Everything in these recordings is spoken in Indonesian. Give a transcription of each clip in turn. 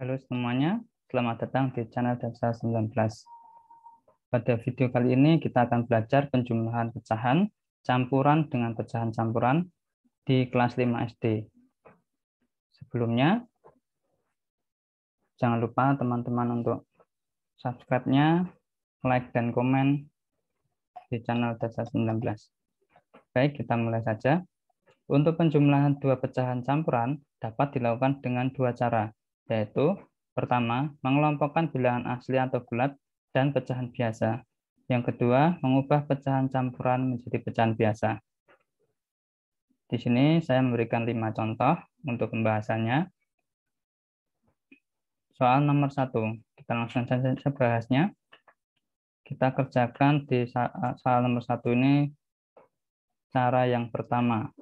Halo semuanya, selamat datang di channel Dasa 19. Pada video kali ini kita akan belajar penjumlahan pecahan, campuran dengan pecahan campuran di kelas 5 SD. Sebelumnya, jangan lupa teman-teman untuk subscribe-nya, like, dan komen di channel Dasa 19. Baik, kita mulai saja. Untuk penjumlahan dua pecahan campuran dapat dilakukan dengan dua cara, yaitu pertama, mengelompokkan bilangan asli atau bulat dan pecahan biasa. Yang kedua, mengubah pecahan campuran menjadi pecahan biasa. Di sini saya memberikan 5 contoh untuk pembahasannya. Soal nomor 1, kita langsung saja bahasnya. Kita kerjakan di soal nomor 1 ini cara yang pertama.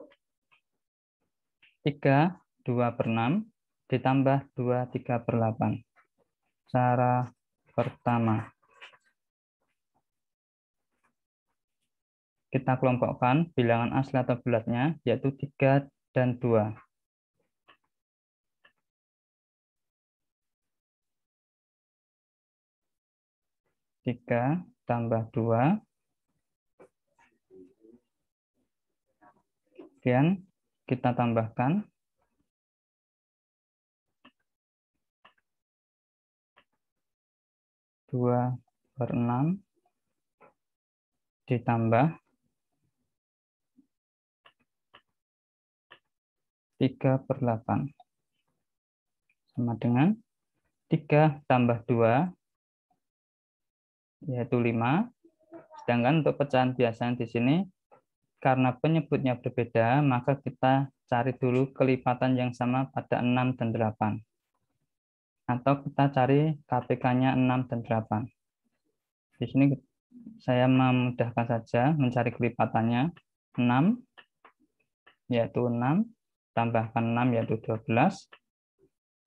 3/2/6 ditambah 2/3/8. Cara pertama. Kita kelompokkan bilangan asli atau bulatnya, yaitu 3 dan 2. 3 tambah 2. Kemudian kita tambahkan 2/6 ditambah 3/8 sama dengan 3 tambah 2 yaitu 5. Sedangkan untuk pecahan biasa di sini karena penyebutnya berbeda, maka kita cari dulu kelipatan yang sama pada 6 dan 8. Atau kita cari KPK-nya 6 dan 8. Di sini saya memudahkan saja mencari kelipatannya. 6 yaitu 6, tambahkan 6 yaitu 12,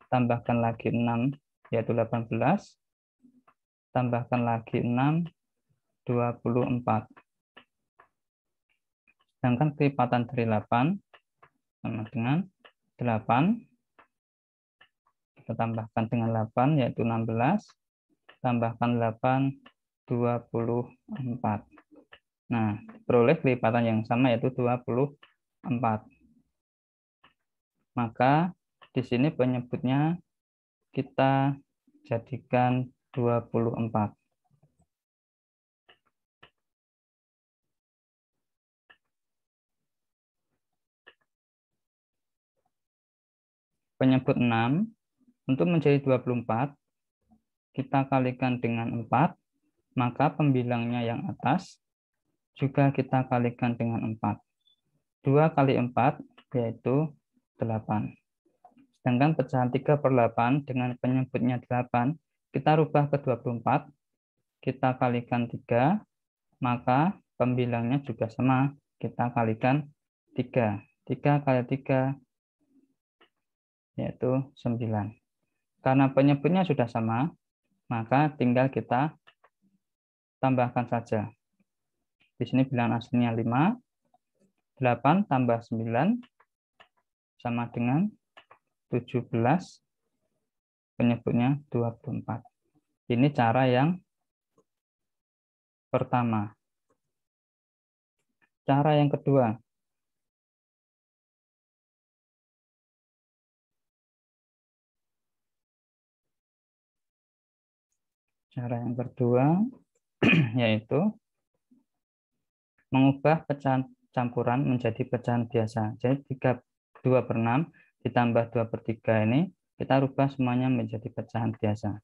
tambahkan lagi 6 yaitu 18, tambahkan lagi 6, 24. Sedangkan kelipatan dari 8 sama dengan 8, kita tambahkan dengan 8 yaitu 16, tambahkan 8, 24. Nah, peroleh kelipatan yang sama yaitu 24. Maka di sini penyebutnya kita jadikan 24. Penyebut 6 untuk menjadi 24, kita kalikan dengan 4, maka pembilangnya yang atas juga kita kalikan dengan 4. 2 kali 4 yaitu 8. Sedangkan pecahan 3/8 dengan penyebutnya 8, kita rubah ke 24, kita kalikan 3, maka pembilangnya juga sama, kita kalikan 3. 3 kali 3 yaitu 9. Karena penyebutnya sudah sama, maka tinggal kita tambahkan saja. Di sini bilangan aslinya 5, 8 tambah 9 sama dengan 17, penyebutnya 24. Ini cara yang pertama. Cara yang kedua. Cara yang kedua yaitu mengubah pecahan campuran menjadi pecahan biasa. Jadi 2/6 ditambah 2/3 ini kita rubah semuanya menjadi pecahan biasa.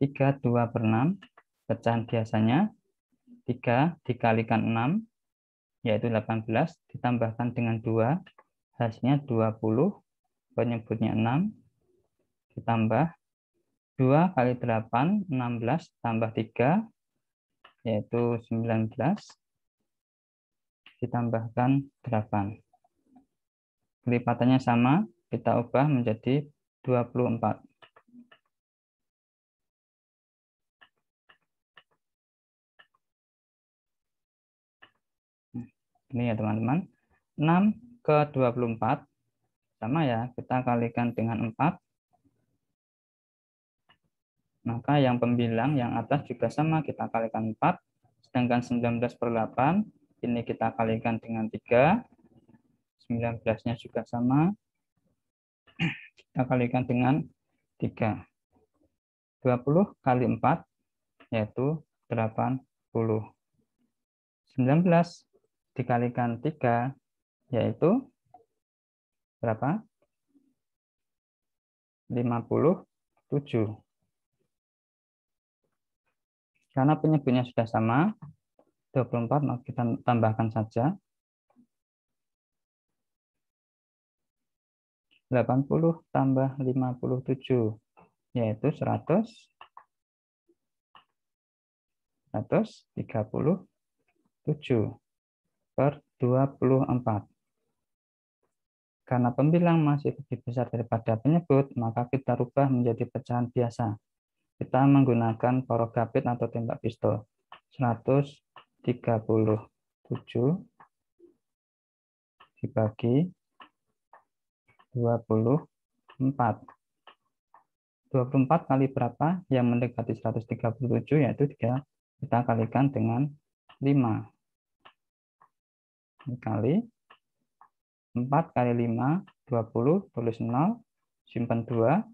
3/2/6 pecahan biasanya 3 dikalikan 6 yaitu 18 ditambahkan dengan 2 hasilnya 20, penyebutnya 6 ditambah 2 kali 8 16 tambah 3 yaitu 19 ditambahkan 8. Kelipatannya sama, kita ubah menjadi 24. Ini ya teman-teman. 6 ke 24 sama ya, kita kalikan dengan 4. Maka yang pembilang yang atas juga sama, kita kalikan 4. Sedangkan 19/8 ini kita kalikan dengan 3. 19-nya juga sama. Kita kalikan dengan 3. 20 kali 4 yaitu 80. 19 dikalikan 3 yaitu berapa? 57. Karena penyebutnya sudah sama, 24, maka kita tambahkan saja. 80 tambah 57, yaitu 137/24. Karena pembilang masih lebih besar daripada penyebut, maka kita rubah menjadi pecahan biasa. Kita menggunakan porogapit atau tembak pistol. 137 dibagi 24. 24 kali berapa yang mendekati 137, yaitu 3. Kita kalikan dengan 5. Kali 4 kali 5, 20, tulis 0, simpan 2.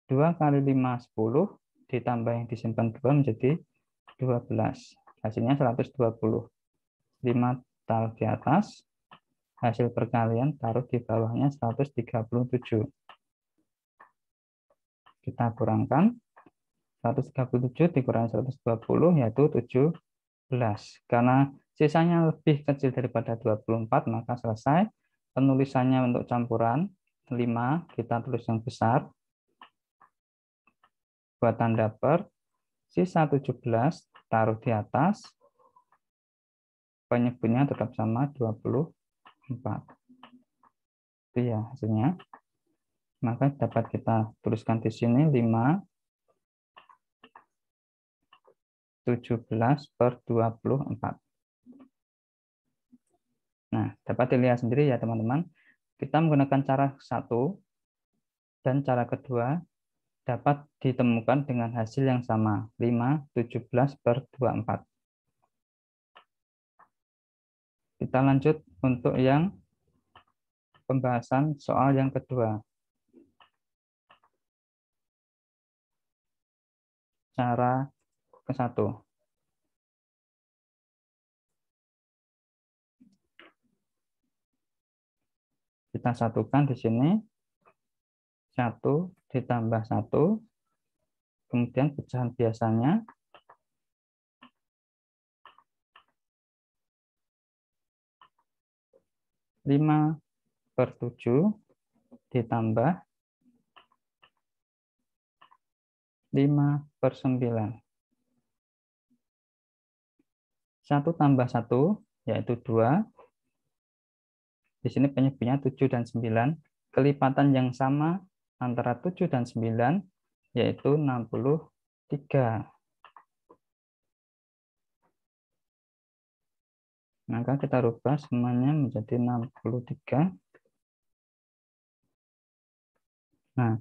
2 kali 5, 10, ditambah yang disimpan 2 menjadi 12. Hasilnya 120. 5 taruh di atas, hasil perkalian taruh di bawahnya 137. Kita kurangkan, 137 dikurangi 120 yaitu 17. Karena sisanya lebih kecil daripada 24, maka selesai. Penulisannya untuk campuran 5, kita tulis yang besar. Buat tanda per, sisa 17 taruh di atas, penyebutnya tetap sama 24. Itu ya hasilnya. Maka dapat kita tuliskan di sini 5, 17/24. Nah, dapat dilihat sendiri ya teman-teman. Kita menggunakan cara 1 dan cara kedua dapat ditemukan dengan hasil yang sama, 5, 17/24. Kita lanjut untuk yang pembahasan soal yang kedua. Cara ke-1. Kita satukan di sini. 1 ditambah 1. Kemudian pecahan biasanya. 5/7 ditambah 5/9. 1 tambah 1 yaitu 2. Di sini penyebutnya 7 dan 9. Kelipatan yang sama antara 7 dan 9 yaitu 63. Maka kita rubah semuanya menjadi 63. Nah,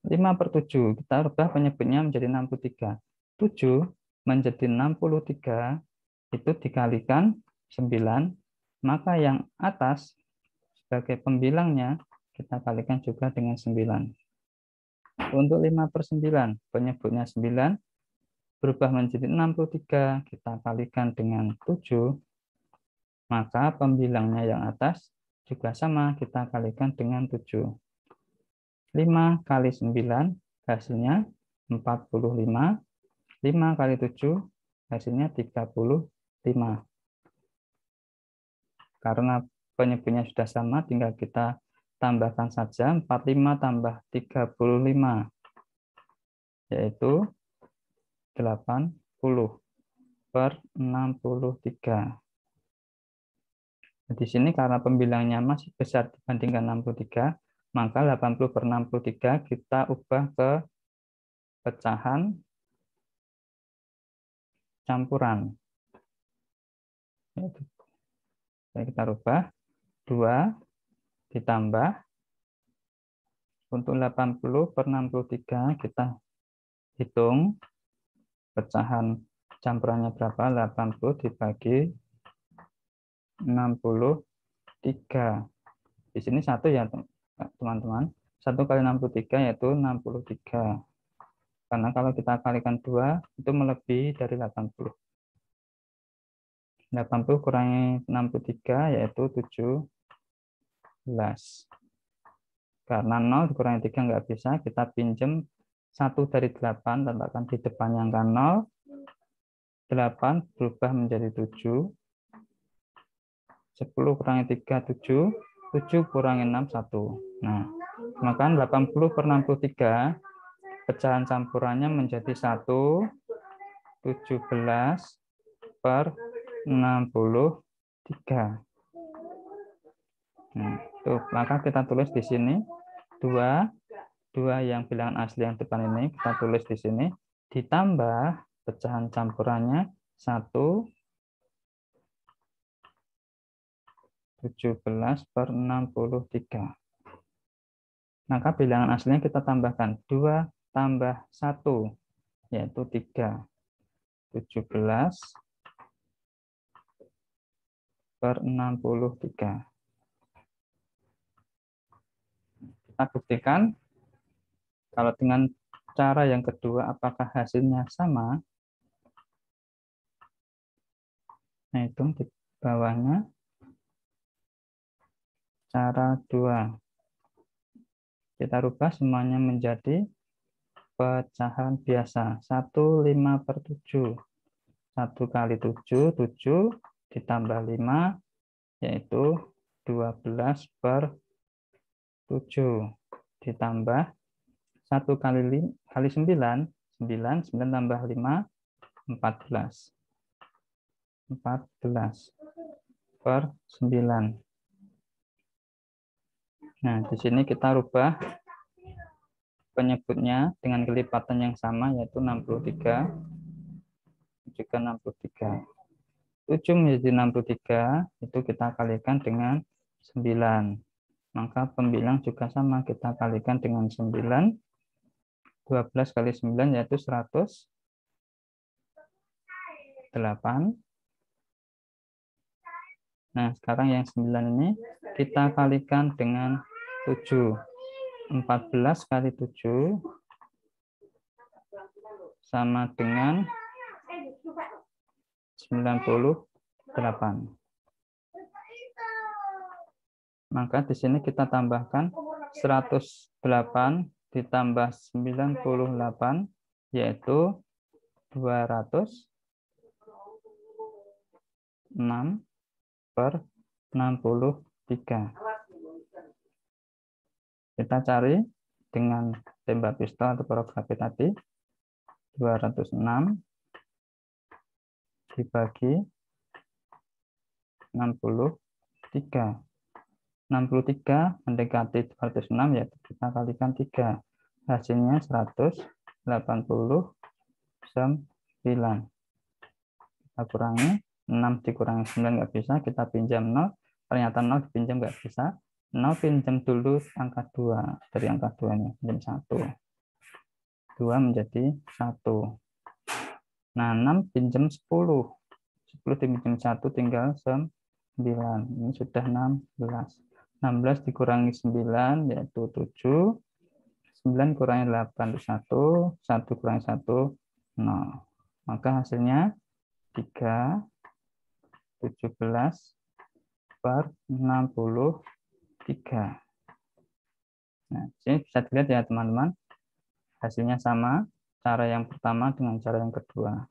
5/7 kita rubah penyebutnya menjadi 63. 7 menjadi 63 itu dikalikan 9, maka yang atas sebagai pembilangnya kita kalikan juga dengan 9. Untuk 5/9 penyebutnya 9 berubah menjadi 63, kita kalikan dengan 7, maka pembilangnya yang atas juga sama, kita kalikan dengan 7. 5 kali 9 hasilnya 45. 5 kali 7 hasilnya 35. Karena penyebutnya sudah sama, tinggal kita tambahkan saja 45 tambah 35, yaitu 80/63. Di sini karena pembilangnya masih besar dibandingkan 63, maka 80/63 kita ubah ke pecahan campuran. Kita rubah 2 ditambah, untuk 80/63 kita hitung pecahan campurannya berapa, 80 dibagi 63. Di sini 1 ya teman-teman. 1 kali 63 yaitu 63. Karena kalau kita kalikan 2 itu melebihi dari 80. 80 kurangi 63 yaitu 17. Karena 0 dikurangi 3 nggak bisa, kita pinjam 1 dari 8, letakkan di depannya angka 0. 8 berubah menjadi 7. 10 kurangi 3, 7. 7 kurangi 6, 1. Nah, maka 80 per 63, pecahan campurannya menjadi 1, 17 per 63. Nah, tuh, maka kita tulis di sini 2 yang bilangan asli yang depan ini kita tulis di sini ditambah pecahan campurannya 1, 17 per 63. Maka bilangan aslinya kita tambahkan 2 tambah 1 yaitu 3. 17 per 63. Kita buktikan kalau dengan cara yang kedua apakah hasilnya sama. Nah, itu di bawahnya cara 2. Kita rubah semuanya menjadi pecahan biasa. 1/5 per 7. 1 kali 7, 7 ditambah 5 yaitu 12 per 7 ditambah 1 kali 9, 9 tambah 5, 14. 14 per 9. Nah, di sini kita rubah penyebutnya dengan kelipatan yang sama yaitu 63 juga 63. 7 menjadi 63 itu kita kalikan dengan 9. Maka pembilang juga sama, kita kalikan dengan 9. 12 kali 9 yaitu 108. Nah, sekarang yang 9 ini kita kalikan dengan 7. 14 kali 7 sama dengan 98. Maka di sini kita tambahkan 108 ditambah 98 yaitu 206 per 63. Kita cari dengan tembak pistol atau prografi tadi. 206 dibagi 63. 63 mendekati 206 yaitu kita kalikan 3. Hasilnya 189. Kita kurangi 6 dikurangi 9 nggak bisa, kita pinjam 0. Ternyata 0 dipinjam nggak bisa. 0 pinjam dulu angka 2. Dari angka 2 ini pinjam 1. 2 menjadi 1. Nah, 6 pinjam 10. 10 dipinjam 1 tinggal 9. Ini sudah 16. 16 dikurangi 9 yaitu 7. 9 kurangi 8 itu 1. 1 kurangi 1, 0. Maka hasilnya 3, 17 per 63. Nah, sini bisa dilihat ya teman-teman. Hasilnya sama, cara yang pertama dengan cara yang kedua.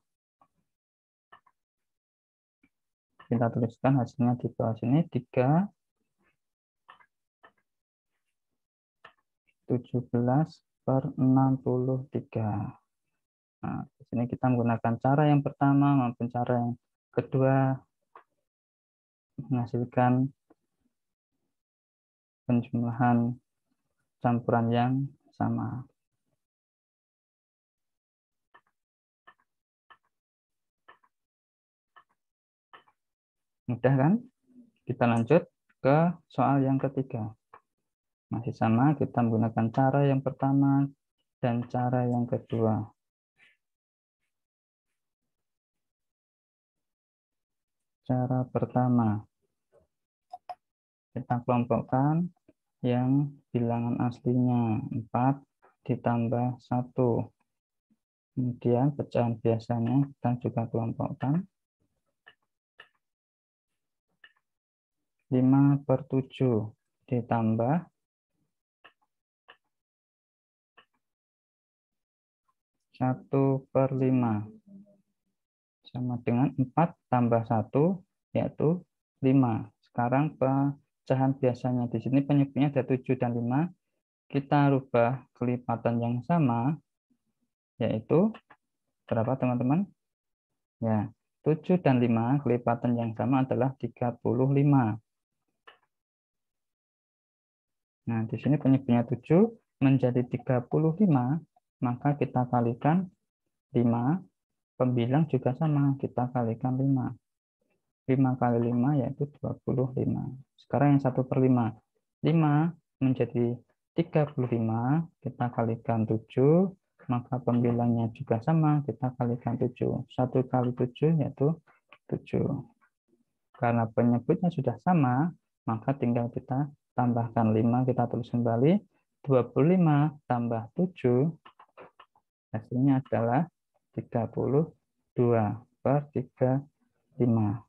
Kita tuliskan hasilnya di bawah sini, 3, 17 per 63. Nah, di sini kita menggunakan cara yang pertama maupun cara yang kedua menghasilkan penjumlahan campuran yang sama. Mudah kan? Kita lanjut ke soal yang ketiga. Masih sama, kita menggunakan cara yang pertama dan cara yang kedua. Cara pertama, kita kelompokkan yang bilangan aslinya 4 ditambah 1. Kemudian pecahan biasanya kita juga kelompokkan 5/7 ditambah 1/5 sama dengan 4 tambah 1 yaitu 5. Sekarang pecahan biasanya di sini penyebutnya ada 7 dan 5. Kita rubah kelipatan yang sama yaitu berapa teman-teman? Ya, 7 dan 5 kelipatan yang sama adalah 35. Nah, di sini penyebutnya 7 menjadi 35, maka kita kalikan 5. Pembilang juga sama, kita kalikan 5. 5 kali 5 yaitu 25. Sekarang yang 1/5. 5 menjadi 35, kita kalikan 7, maka pembilangnya juga sama, kita kalikan 7. 1 kali 7 yaitu 7. Karena penyebutnya sudah sama, maka tinggal kita tambahkan 5, kita tulis kembali. 25 tambah 7, hasilnya adalah 32/35.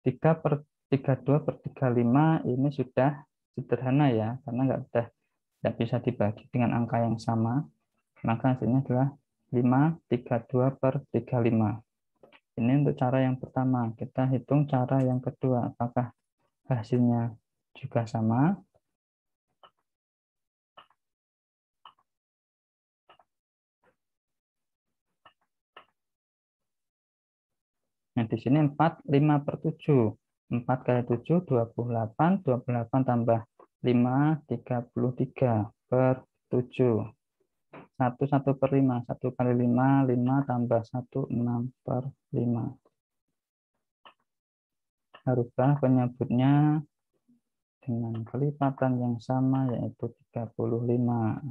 32/35 ini sudah sederhana ya, karena nggak bisa dibagi dengan angka yang sama. Maka hasilnya adalah 5/32/35. Ini untuk cara yang pertama. Kita hitung cara yang kedua. Apakah hasilnya juga sama? Nah, di sini 4, 5/7. 4 kali 7, 28. 28 tambah 5, 33/7. 1/5. 1 kali 5, 5 tambah 1, 6/5. Rubah penyebutnya dengan kelipatan yang sama, yaitu 35.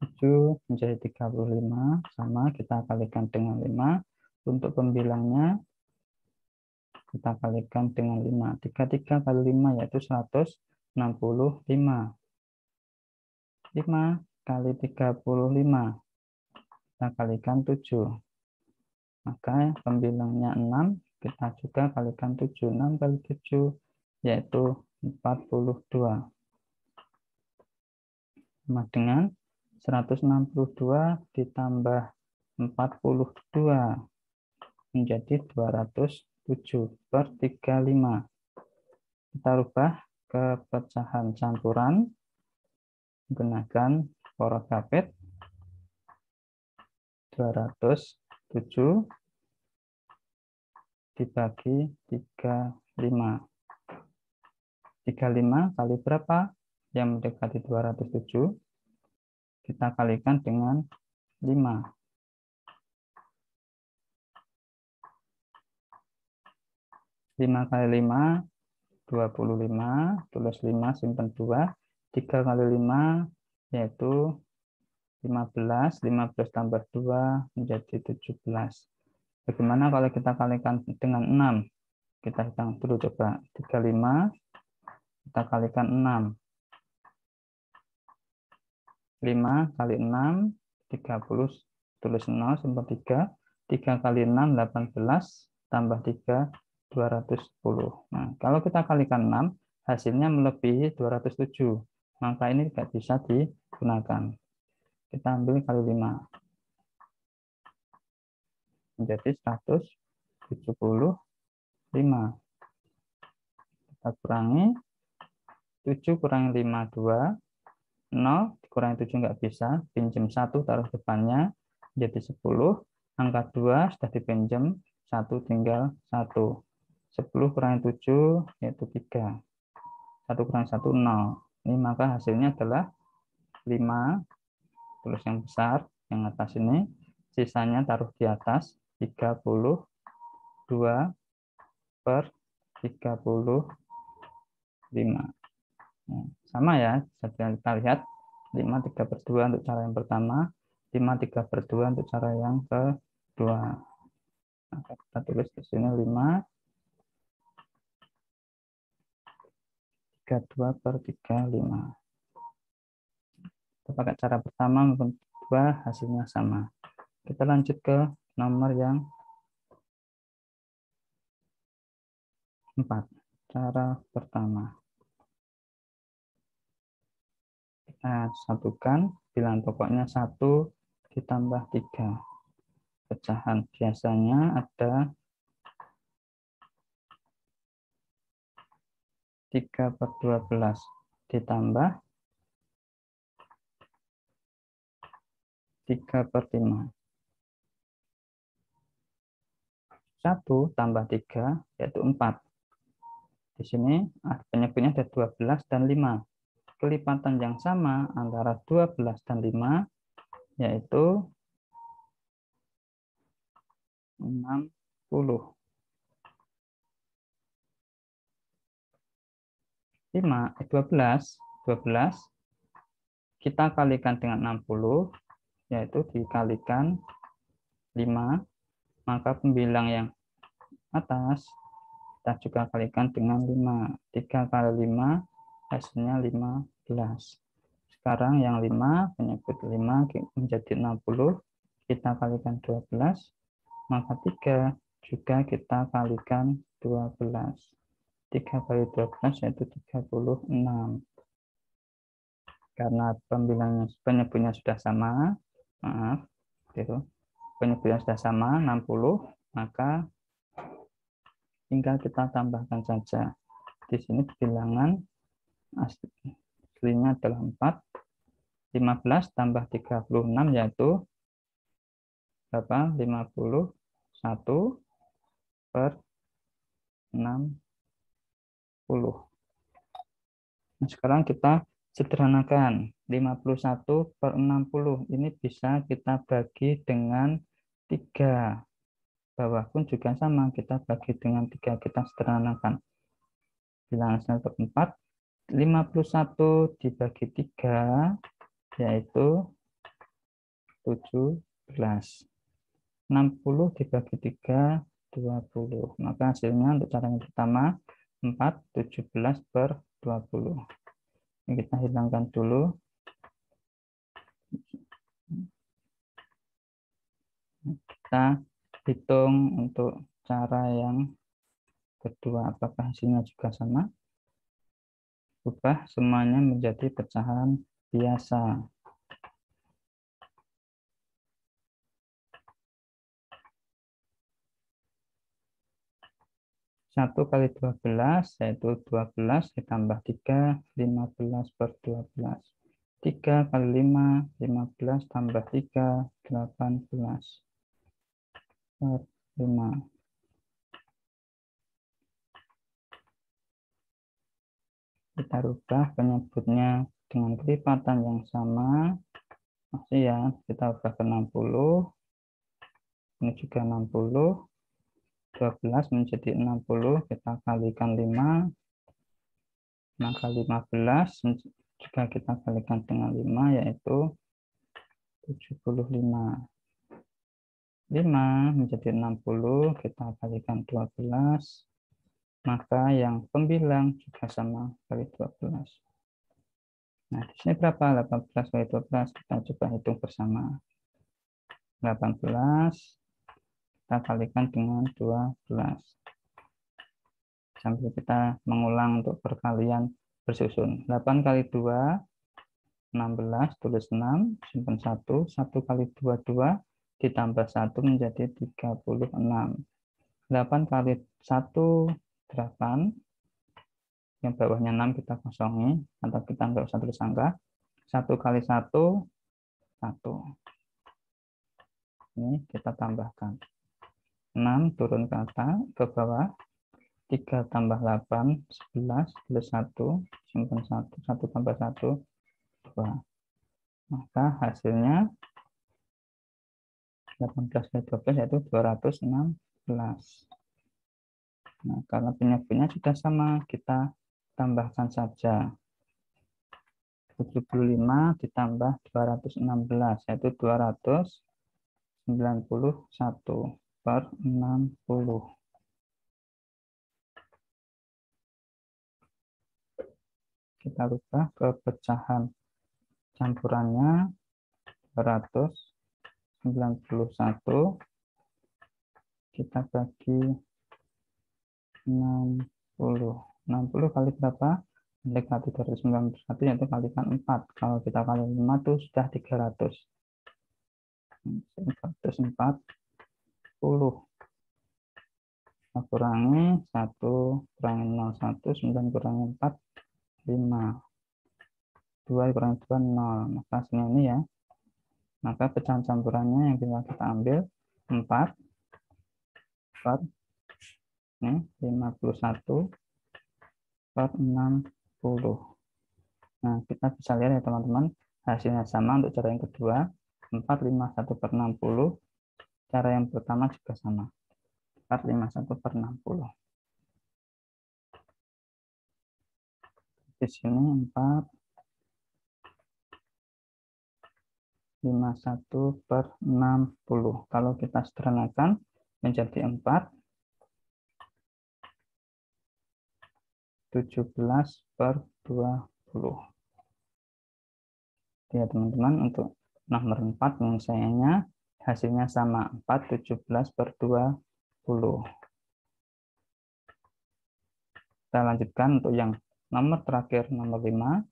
7 menjadi 35, sama kita kalikan dengan 5. Untuk pembilangnya, kita kalikan dengan 5. 33 kali 5 yaitu 165. 5 kali 35, kita kalikan 7. Maka pembilangnya 6, kita juga kalikan 7. 6 kali 7 yaitu 42. Sama dengan 162 ditambah 42 menjadi 207/35. Kita rubah ke pecahan campuran menggunakan poros kapit. 207 dibagi 35. 35 kali berapa? Yang mendekati 207. Kita kalikan dengan 5. 5 kali 5, 25. Tulis 5, simpan 2. 3 kali 5, yaitu 15. 15 tambah 2 menjadi 17. Bagaimana kalau kita kalikan dengan 6? Kita hitung dulu coba. 35, kita kalikan 6. 5 kali 6, 30, tulis 0, simpan 3. 3 kali 6, 18, tambah 3, 210. Nah, kalau kita kalikan 6, hasilnya melebihi 207. Maka ini tidak bisa digunakan. Kita ambil kali 5. Menjadi 175. Kita kurangi. 7 kurangi 5, 2. 0 dikurangi 7 nggak bisa, pinjam 1 taruh depannya, jadi 10. Angka 2 sudah dipinjam, 1 tinggal 1. 10 kurangi 7 yaitu 3. 1 kurangi 1, 0. Ini maka hasilnya adalah 5, tulis yang besar, yang atas ini, sisanya taruh di atas, 32/35. Sama ya, kita lihat 5/3/2 untuk cara yang pertama, 5/3/2 untuk cara yang kedua. Maka kita tulis di sini 5, 32/35. Kita pakai cara pertama maupun kedua hasilnya sama. Kita lanjut ke nomor yang 4. Cara pertama. Kita satukan bilangan pokoknya 1 ditambah 3. Pecahan biasanya ada 3/12 ditambah 3/5. 1 tambah 3 yaitu 4. Di sini penyebutnya ada 12 dan 5. Kelipatan yang sama antara 12 dan 5 yaitu 60. 12 kita kalikan dengan 60 yaitu dikalikan 5, maka pembilang yang atas kita juga kalikan dengan 5. 3 kali 5 hasilnya 15. Sekarang yang 5 penyebut 5 menjadi 60, kita kalikan 12, maka 3 juga kita kalikan 12. 3 kali 12 yaitu 36. Karena penyebutnya sudah sama, penyebutnya sudah sama 60, maka tinggal kita tambahkan saja. Di sini bilangan aslinya adalah 4. 15 tambah 36 yaitu berapa? 51/60. Nah, sekarang kita sederhanakan. 51/60 ini bisa kita bagi dengan 3. Bawah pun juga sama, kita bagi dengan 3, kita sederhanakan. Bilangan tetap 4, 51 dibagi 3 yaitu 17. 60 dibagi 3, 20. Maka hasilnya untuk cara yang pertama 4, 17/20. Ini kita hilangkan dulu. Kita hitung untuk cara yang kedua, apakah hasilnya juga sama? Ubah semuanya menjadi pecahan biasa. 1 kali 12 yaitu 12 ditambah 3, 15/12. 3 kali 5, 15 tambah 3, 18/5. Kita rubah penyebutnya dengan kelipatan yang sama. Masih ya, kita ubah ke 60. Ini juga 60. 12 menjadi 60, kita kalikan 5. Maka 15 juga kita kalikan dengan 5, yaitu 75. 5 menjadi 60, kita kalikan 12. Maka yang pembilang juga sama kali 12. Nah, di sini berapa? 18 kali 12. Kita coba hitung bersama. 18 kita kalikan dengan 12. Sambil kita mengulang untuk perkalian bersusun. 8 kali 2, 16, tulis 6, simpan 1. 1 kali 2, 2, ditambah 1 menjadi 36. 8 kali 1, 8. Yang bawahnya 6 kita kosongi, atau kita nggak usah tulis angka. 1 kali 1, 1. Ini kita tambahkan. 6 turun ke atas, ke bawah. 3 tambah 8, 11, tulis 1, simpan 1, 1 tambah 1, 2. Maka hasilnya 18 kali 12 yaitu 216. Nah, karena penyebutnya sudah sama, kita tambahkan saja. 75 ditambah 216 yaitu 291. per 60. Kita rubah ke pecahan campurannya 291. Kita bagi 60. 60 kali berapa? Mendekati 291 yaitu kalikan 4. Kalau kita kali 5 itu sudah 300. 440. Kita kurangi 1, kurangi 0, 1, 9 kurangi 4, 5. 2 kurangi 2, 0. Maka hasilnya ini ya. Maka pecahan campurannya yang kita ambil 4 per ini 51 per 60. Nah, kita bisa lihat ya teman-teman, hasilnya sama untuk cara yang kedua, 451 per 60. Cara yang pertama juga sama, 451 per 60. Di sini 451 per 60. Kalau kita sederhanakan menjadi 17 per 20. Ya teman-teman, untuk nomor 4 penyelesaiannya hasilnya sama, 417 per 20. Kita lanjutkan untuk yang nomor terakhir, nomor 5.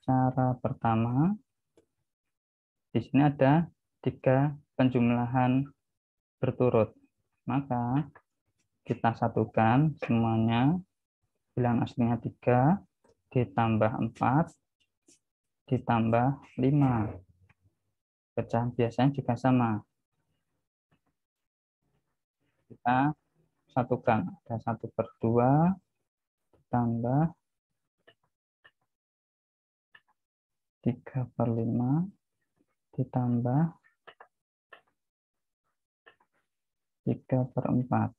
Cara pertama, di sini ada 3 penjumlahan berturut. Maka kita satukan semuanya, bilangan aslinya 3, ditambah 4, ditambah 5. Pecahan biasanya juga sama. Kita satukan, ada 1 per 2, ditambah 3 per 5, ditambah 3 per 4.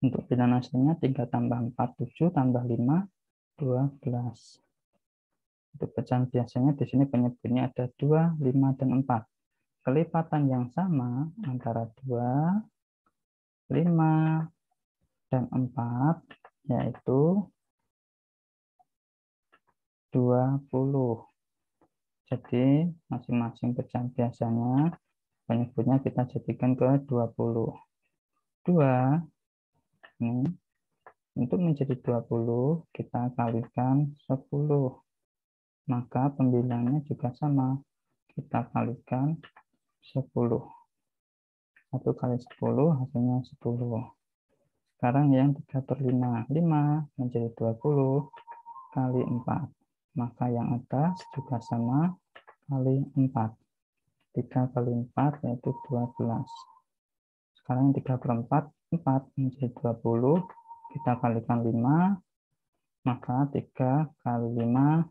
Untuk bilangan aslinya 3 tambah 4, 7, tambah 5, 12. Untuk pecahan biasanya di sini penyebutnya ada 2, 5, dan 4. Kelipatan yang sama antara 2, 5, dan 4 yaitu 20. Jadi masing-masing pecahan biasanya penyebutnya kita jadikan ke 20. 2 ini untuk menjadi 20 kita kalikan 10. Maka pembilangannya juga sama. Kita kalikan 10. 1 kali 10 hasilnya 10. Sekarang yang 3 per 5. 5 menjadi 20 kali 4. Maka yang atas juga sama kali 4. 3 kali 4 yaitu 12. Sekarang yang 3 per 4. 4 menjadi 20. Kita kalikan 5. Maka 3 kali 5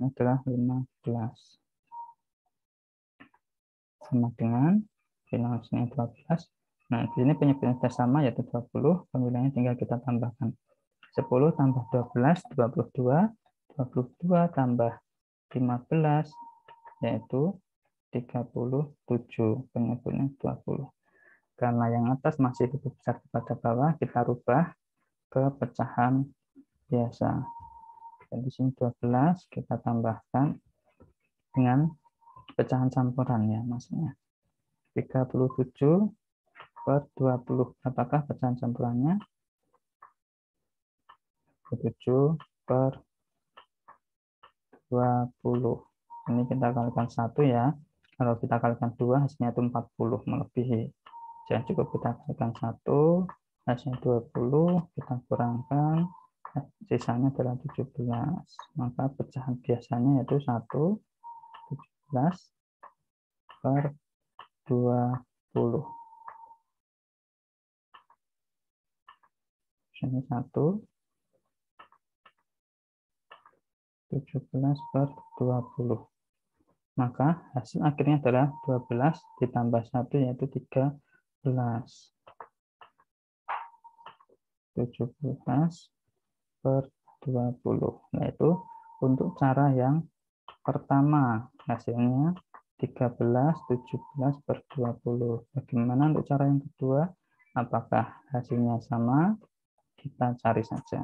adalah 15. Sama dengan bilangan 12. Nah, di sini penyebutnya sudah sama yaitu 20. Pembilangannya tinggal kita tambahkan. 10 tambah 12, 22. 22 tambah 15 yaitu 37. Penyebutnya 20. Karena yang atas masih lebih besar daripada bawah, kita rubah ke pecahan biasa. Jadi di sini 12 kita tambahkan dengan pecahan campuran ya maksudnya. 37 per 20. Apakah pecahan campurannya? 37 per 20. Ini kita kalikan 1 ya. Kalau kita kalikan 2 hasilnya itu 40 melebihi. Jadi cukup kita kalikan 1, hasilnya 20, kita kurangkan, sisanya adalah 17. Maka pecahan biasanya yaitu 1, 17 per 20. Ini 1, 17 per 20. Maka hasil akhirnya adalah 12 ditambah 1 yaitu 13. 17 per 20. Yaitu untuk cara yang pertama, hasilnya 13, 17 per 20. Bagaimana untuk cara yang kedua? Apakah hasilnya sama? Kita cari saja.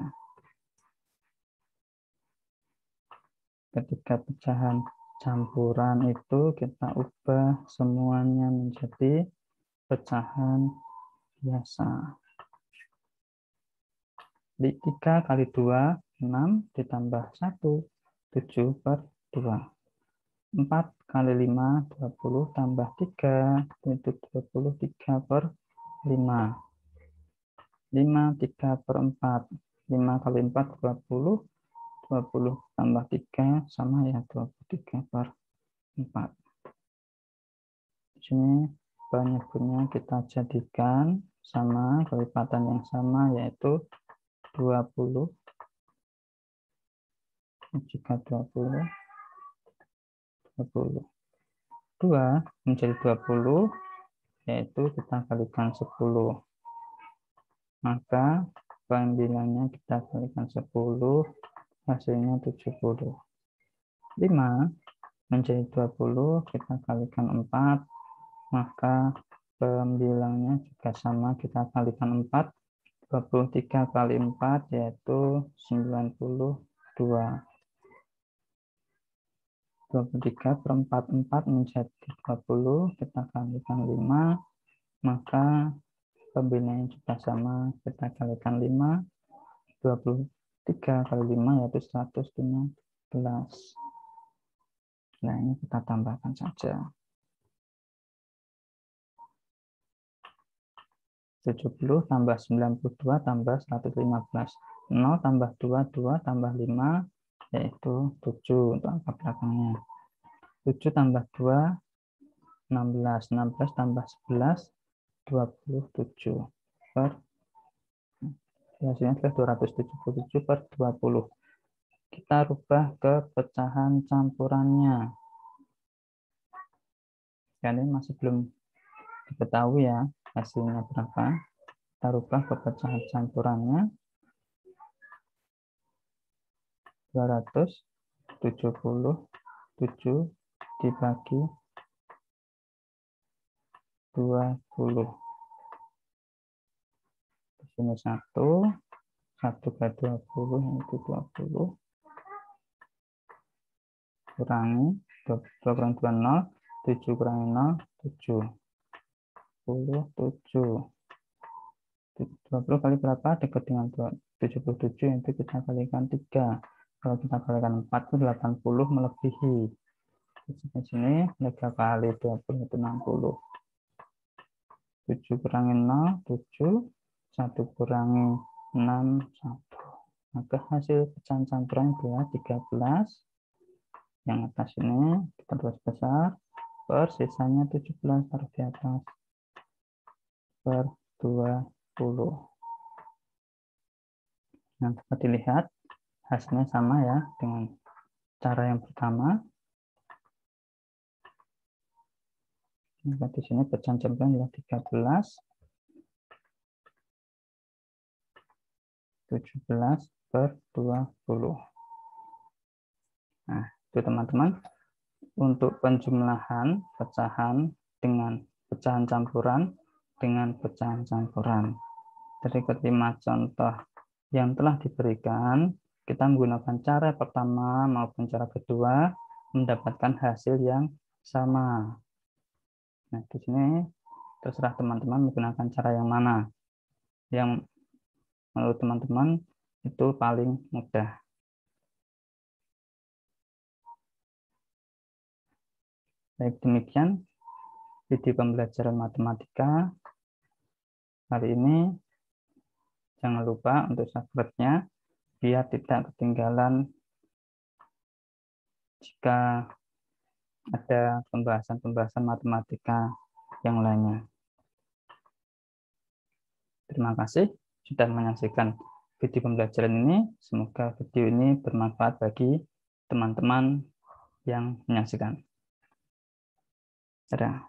Ketika pecahan campuran itu kita ubah semuanya menjadi pecahan biasa. Di 3 kali 2, 6 ditambah 1, 7 per 2. 4 kali 5, 20 tambah 3, itu 23 per 5. 5, 3 per 4. 5 kali 4, 20. 20 tambah 3 sama ya 23 per 4. Di sini penyebutnya kita jadikan sama, kelipatan yang sama, yaitu 20. Jika 20, 2 menjadi 20, yaitu kita kalikan 10. Maka pembilangnya kita kalikan 10, hasilnya 70. 5 menjadi 20, kita kalikan 4, maka pembilangnya juga sama, kita kalikan 4. 23 kali 4 yaitu 92. 23 per 4 menjadi 20, kita kalikan 5, maka pembilangnya juga sama, kita kalikan 5. 23 kali 5 yaitu 115. Nah, ini kita tambahkan saja. 70 tambah 92 tambah 115. 0 tambah 2, 2 tambah 5, yaitu 7 untuk angka belakangnya. 7 tambah 2, 16. 16 tambah 11, 27. Hasilnya adalah 277 per 20. Kita rubah ke pecahan campurannya. Ini masih belum diketahui ya hasilnya berapa. Kita rubah ke pecahan campurannya. 277 dibagi 20. Di sini 1 kali 20 yaitu 20. Kurangi 2 kurang 2 0, 7 kurangi 0, 7. 27. 20 kali berapa? Dekat dengan 77, itu kita kalikan 3. Kalau kita kalikan 4 itu 80 melebihi. Di sini 3 kali 20 itu 60. 7 kurangi 0, 7. 1 kurangi 6, 1. Maka hasil pecahan campuran adalah 13. Yang atas ini kita tulis besar, per sisanya 17 taruh di atas, per 20. Nah, dapat dilihat hasilnya sama ya dengan cara yang pertama. Nah, di sini pecahan campuran adalah 13, 17 per 20. Nah, itu teman-teman untuk penjumlahan pecahan dengan pecahan campuran dengan pecahan campuran. Dari kelima contoh yang telah diberikan, kita menggunakan cara pertama maupun cara kedua mendapatkan hasil yang sama. Nah, di sini terserah teman-teman menggunakan cara yang mana yang menurut teman-teman itu paling mudah. Baik, demikian video pembelajaran matematika hari ini. Jangan lupa untuk subscribe-nya biar tidak ketinggalan jika ada pembahasan-pembahasan matematika yang lainnya. Terima kasih sudah menyaksikan video pembelajaran ini. Semoga video ini bermanfaat bagi teman-teman yang menyaksikan. Dadah.